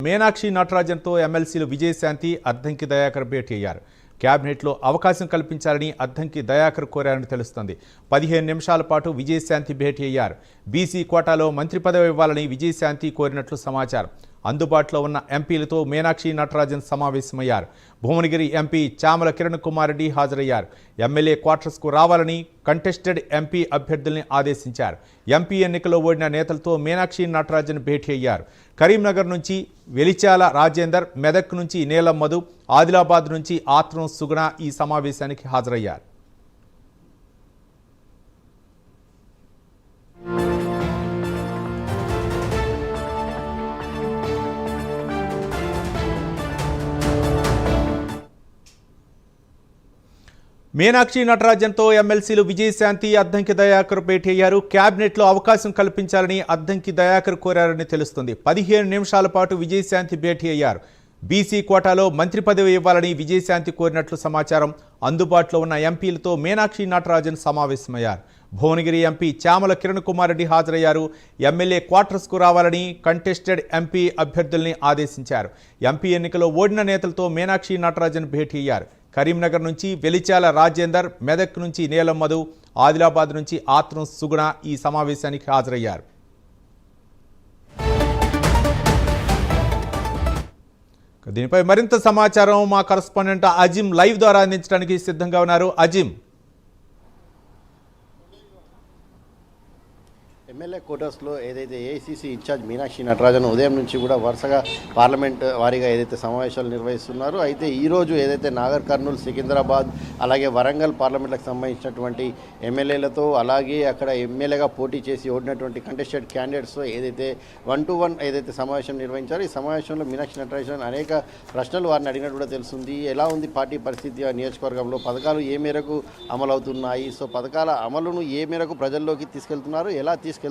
మీనాక్షి నటరాజన్తో ఎమ్మెల్సీలు విజయశాంతి అద్దంకి దయాకర్ భేటీ అయ్యారు. క్యాబినెట్లో అవకాశం కల్పించాలని అద్దంకి దయాకర్ కోరారని తెలుస్తోంది. 15 నిమిషాల పాటు విజయశాంతి భేటీ అయ్యారు. బీసీ కోటాలో మంత్రి పదవి ఇవ్వాలని విజయశాంతి కోరినట్లు సమాచారం. అందుబాటులో ఉన్న ఎంపీలతో మీనాక్షి నటరాజన్ సమావేశమయ్యారు. భువనగిరి ఎంపీ చామల కిరణ్ కుమార్ రెడ్డి హాజరయ్యారు. ఎమ్మెల్యే క్వార్టర్స్కు రావాలని కంటెస్టెడ్ ఎంపీ అభ్యర్థుల్ని ఆదేశించారు. ఎంపీ ఎన్నికల్లో ఓడిన నేతలతో మీనాక్షి నటరాజన్ భేటీ అయ్యారు. కరీంనగర్ నుంచి వెలిచాల రాజేందర్, మెదక్ నుంచి నీలం మధు, ఆదిలాబాద్ నుంచి ఆత్రం సుగుణ ఈ సమావేశానికి హాజరయ్యారు. మీనాక్షి నటరాజన్తో ఎమ్మెల్సీలు విజయశాంతి, అద్దంకి దయాకర్ భేటీ అయ్యారు. క్యాబినెట్లో అవకాశం కల్పించాలని అద్దంకి దయాకర్ కోరారని తెలుస్తుంది. 15 నిమిషాల పాటు విజయశాంతి భేటీ అయ్యారు. బీసీ కోటాలో మంత్రి పదవి ఇవ్వాలని విజయశాంతి కోరినట్లు సమాచారం. అందుబాటులో ఉన్న ఎంపీలతో మీనాక్షి నటరాజన్ సమావేశమయ్యారు. భువనగిరి ఎంపీ చామల కిరణ్ కుమార్ రెడ్డి హాజరయ్యారు. ఎమ్మెల్యే క్వార్టర్స్కు రావాలని కంటెస్టెడ్ ఎంపీ అభ్యర్థుల్ని ఆదేశించారు. ఎంపీ ఎన్నికలో ఓడిన నేతలతో మీనాక్షి నటరాజన్ భేటీ అయ్యారు. కరీంనగర్ నుంచి వెలిచాల రాజేందర్, మెదక్ నుంచి నీలం మధు, ఆదిలాబాద్ నుంచి ఆత్రం సుగుణ ఈ సమావేశానికి హాజరయ్యారు. దీనిపై మరింత సమాచారం మా కరెస్పాండెంట్ అజిమ్ లైవ్ ద్వారా అందించడానికి సిద్ధంగా ఉన్నారు. అజిమ్, ఎమ్మెల్యే కోటర్స్లో ఏదైతే ఏఐసీసీ ఇన్ఛార్జ్ మీనాక్షి నటరాజన్ ఉదయం నుంచి కూడా వరుసగా పార్లమెంట్ వారీగా ఏదైతే సమావేశాలు నిర్వహిస్తున్నారు. అయితే ఈరోజు ఏదైతే నాగర్ కర్నూలు, సికింద్రాబాద్ అలాగే వరంగల్ పార్లమెంట్లకు సంబంధించినటువంటి ఎమ్మెల్యేలతో అలాగే అక్కడ ఎమ్మెల్యేగా పోటీ చేసి ఓడినటువంటి కంటెస్టెడ్ క్యాండిడేట్స్తో ఏదైతే 1-to-1 ఏదైతే సమావేశం నిర్వహించారో ఈ సమావేశంలో మీనాక్షి నటరాజన్ అనేక ప్రశ్నలు వారిని అడిగినట్టు కూడా తెలుస్తుంది. ఎలా ఉంది పార్టీ పరిస్థితి, ఆ నియోజకవర్గంలో పథకాలు ఏ మేరకు అమలవుతున్నాయి, సో పథకాల అమలును ఏ మేరకు ప్రజల్లోకి తీసుకెళ్తున్నారు, ఎలా తీసుకెళ్తున్నారు,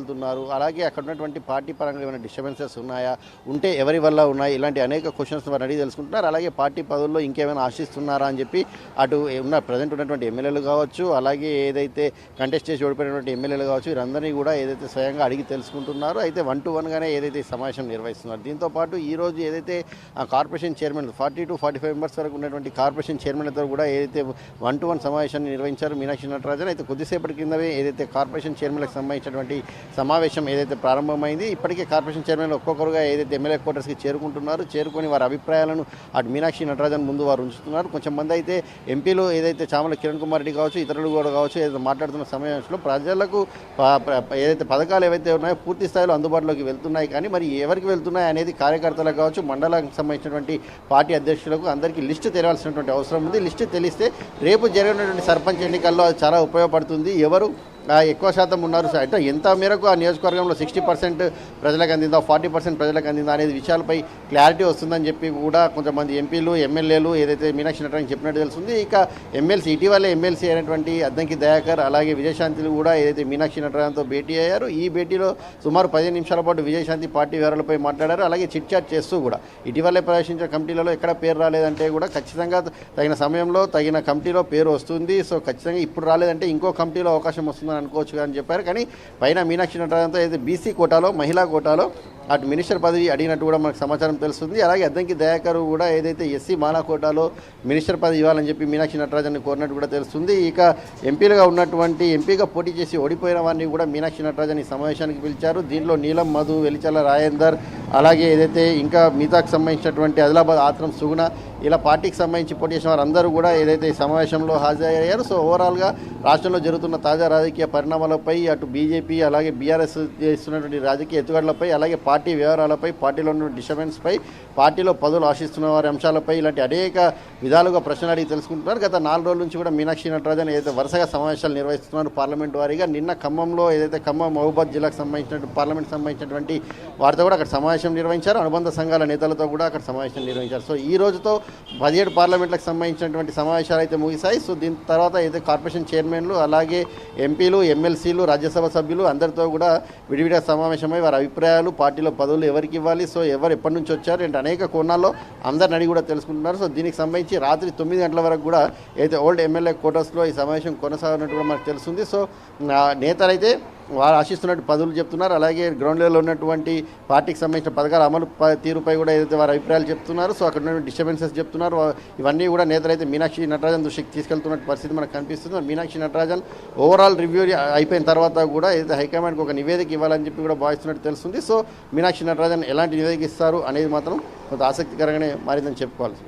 అలాగే అక్కడ ఉన్నటువంటి పార్టీ పరంగా ఏమైనా డిస్టర్బెన్సెస్ ఉన్నాయా, ఉంటే ఎవరి వల్ల ఉన్నాయి, ఇలాంటి అనేక క్వశ్చన్స్ వారు అడిగి తెలుసుకుంటున్నారు. అలాగే పార్టీ పదవుల్లో ఇంకేమైనా ఆశిస్తున్నారా అని చెప్పి అటు ప్రజెంట్ ఉన్నటువంటి ఎమ్మెల్యేలు కావచ్చు, అలాగే ఏదైతే కంటెస్ట్ చేసి ఓడిపోయినటువంటి ఎమ్మెల్యేలు కావచ్చు, వీరందరినీ కూడా ఏదైతే స్వయంగా అడిగి తెలుసుకుంటున్నారు. అయితే 1-to-1గానే ఏదైతే సమావేశం నిర్వహిస్తున్నారు. దీంతో పాటు ఈరోజు ఏదైతే కార్పొరేషన్ చైర్మన్ 40 to 45 మెంబర్స్ వరకు ఉన్నటువంటి కార్పొరేషన్ చైర్మన్లతో కూడా ఏదైతే 1-to-1 సమావేశాన్ని నిర్వహించారు మీనాక్షి నటరాజన్. అయితే కొద్దిసేపటి కిందనే ఏదైతే కార్పొరేషన్ చైర్మన్లకు సంబంధించినటువంటి సమావేశం ఏదైతే ప్రారంభమైంది. ఇప్పటికే కార్పొరేషన్ చైర్మన్లు ఒక్కొక్కరుగా ఏదైతే ఎమ్మెల్యే క్వార్టర్స్కి చేరుకొని వారి అభిప్రాయాలను అటు మీనాక్షి నటరాజన్ ముందు వారు ఉంచుతున్నారు. కొంచెం మంది అయితే ఎంపీలు ఏదైతే చామల కిరణ్ కుమార్ రెడ్డి కావచ్చు, ఇతరులు కూడా కావచ్చు, ఏదైతే మాట్లాడుతున్న సమావేశంలో ప్రజలకు ఏదైతే పథకాలు ఏవైతే ఉన్నాయో పూర్తి స్థాయిలో అందుబాటులోకి వెళ్తున్నాయి, కానీ మరి ఎవరికి వెళ్తున్నాయి అనేది కార్యకర్తలకు కావచ్చు, మండలానికి సంబంధించినటువంటి పార్టీ అధ్యక్షులకు అందరికీ లిస్టు తెలియాల్సినటువంటి అవసరం ఉంది. లిస్టు తెలిస్తే రేపు జరిగినటువంటి సర్పంచ్ ఎన్నికల్లో అది చాలా ఉపయోగపడుతుంది. ఎవరు ఎక్కువ శాతం ఉన్నారు, అంటే ఎంత మేరకు ఆ నియోజకవర్గంలో 60% ప్రజలకు అందిందా, 40% ప్రజలకు అందిందా అనేది విషయాలపై క్లారిటీ వస్తుందని చెప్పి కూడా కొంతమంది ఎంపీలు, ఎమ్మెల్యేలు ఏదైతే మీనాక్షి నటరాజన్ చెప్పినట్టు తెలుస్తుంది. ఇక ఎమ్మెల్సీ, ఇటీవలే ఎమ్మెల్సీ అయినటువంటి అద్దంకి దయాకర్ అలాగే విజయశాంతిలు కూడా ఏదైతే మీనాక్షి నటరాజన్తో భేటీ అయ్యారు. ఈ భేటీలో సుమారు 15 నిమిషాల పాటు విజయశాంతి పార్టీ వివరాలపై మాట్లాడారు. అలాగే చిట్ చాట్ చేస్తూ కూడా ఇటీవలే ప్రవేశించిన కమిటీలలో ఎక్కడ పేరు రాలేదంటే కూడా ఖచ్చితంగా తగిన సమయంలో తగిన కమిటీలో పేరు వస్తుంది. సో ఖచ్చితంగా ఇప్పుడు రాలేదంటే ఇంకో కమిటీలో అవకాశం వస్తుంది అనుకోవచ్చు అని చెప్పారు. కానీ పైన మీనాక్షి నటరాజన్తో అయితే బీసీ కోటాలో, మహిళా కోటాలో అటు మినిస్టర్ పదవి అడిగినట్టు కూడా మనకు సమాచారం తెలుస్తుంది. అలాగే అద్దంకి దయాకర్ కూడా ఏదైతే ఎస్సీ మాలా కోటాలో మినిస్టర్ పదవి ఇవ్వాలని చెప్పి మీనాక్షి నటరాజన్ కోరినట్టు కూడా తెలుస్తుంది. ఇక ఎంపీగా పోటీ చేసి ఓడిపోయిన వారిని కూడా మీనాక్షి నటరాజన్ ఈ సమావేశానికి పిలిచారు. దీంట్లో నీలం మధు, వెలిచాల రాజేందర్, అలాగే ఏదైతే ఇంకా మిగతాకు సంబంధించినటువంటి ఆదిలాబాద్ ఆత్రం సుగుణ, ఇలా పార్టీకి సంబంధించి పోటీ చేసిన వారందరూ కూడా ఏదైతే ఈ సమావేశంలో హాజరయ్యారు. సో ఓవరాల్గా రాష్ట్రంలో జరుగుతున్న తాజా రాజకీయ పరిణామాలపై, అటు బీజేపీ అలాగే బీఆర్ఎస్ చేస్తున్నటువంటి రాజకీయ ఎత్తుగడలపై, అలాగే పార్టీ వ్యవహారాలపై, పార్టీలో ఉన్న డిస్టర్బెన్స్పై, పార్టీలో పదవులు ఆశిస్తున్న వారి అంశాలపై ఇలాంటి అనేక విధాలుగా ప్రశ్నలు అడిగి తెలుసుకుంటున్నారు. గత 4 రోజుల నుంచి కూడా మీనాక్షి నటరాజన్ ఏదైతే వరుసగా సమావేశాలు నిర్వహిస్తున్నారు పార్లమెంట్ వారీగా. నిన్న ఖమ్మంలో ఏదైతే ఖమ్మం, మహబూబాద్ జిల్లాకు సంబంధించిన పార్లమెంట్ సంబంధించినటువంటి వారితో కూడా అక్కడ సమావేశం నిర్వహించారు. అనుబంధ సంఘాల నేతలతో కూడా అక్కడ సమావేశం నిర్వహించారు. సో ఈ రోజుతో 17 పార్లమెంట్లకు సంబంధించినటువంటి సమావేశాలు అయితే ముగిశాయి. సో దీని తర్వాత అయితే కార్పొరేషన్ చైర్మన్లు అలాగే ఎంపీలు, ఎమ్మెల్సీలు, రాజ్యసభ సభ్యులు అందరితో కూడా విడివిడిగా సమావేశమై వారి అభిప్రాయాలు, పార్టీలో పదవులు ఎవరికి ఇవ్వాలి, సో ఎవరు ఎప్పటి నుంచి వచ్చారు అంటే అనేక కోణాల్లో అందరిని అడిగి కూడా తెలుసుకుంటున్నారు. సో దీనికి సంబంధించి రాత్రి 9 గంటల వరకు కూడా అయితే ఓల్డ్ ఎమ్మెల్యే క్వార్టర్స్లో ఈ సమావేశం కొనసాగినట్టు కూడా మనకు తెలుస్తుంది. సో నేతలైతే వారు ఆశిస్తున్నట్టు పదవులు చెప్తున్నారు. అలాగే గ్రౌండ్ లెవెల్లో ఉన్నటువంటి పార్టీకి సంబంధించిన పథకాల అమలు తీరుపై కూడా ఏదైతే వారి అభిప్రాయాలు చెప్తున్నారు. సో అక్కడ ఉన్న డిస్టర్బెన్సెస్ చెప్తున్నారు. ఇవన్నీ కూడా నేతలు అయితే మీనాక్షి నటరాజన్ దృష్టికి తీసుకెళ్తున్న పరిస్థితి మనకు కనిపిస్తుంది. మీనాక్షి నటరాజన్ ఓవరాల్ రివ్యూ అయిపోయిన తర్వాత కూడా ఏదైతే హైకమాండ్కి ఒక నివేదిక ఇవ్వాలని చెప్పి కూడా భావిస్తున్నట్టు తెలుస్తుంది. సో మీనాక్షి నటరాజన్ ఎలాంటి నివేదిక ఇస్తారు అనేది మాత్రం కొంత ఆసక్తికరంగానే మారిందని చెప్పుకోవాలి.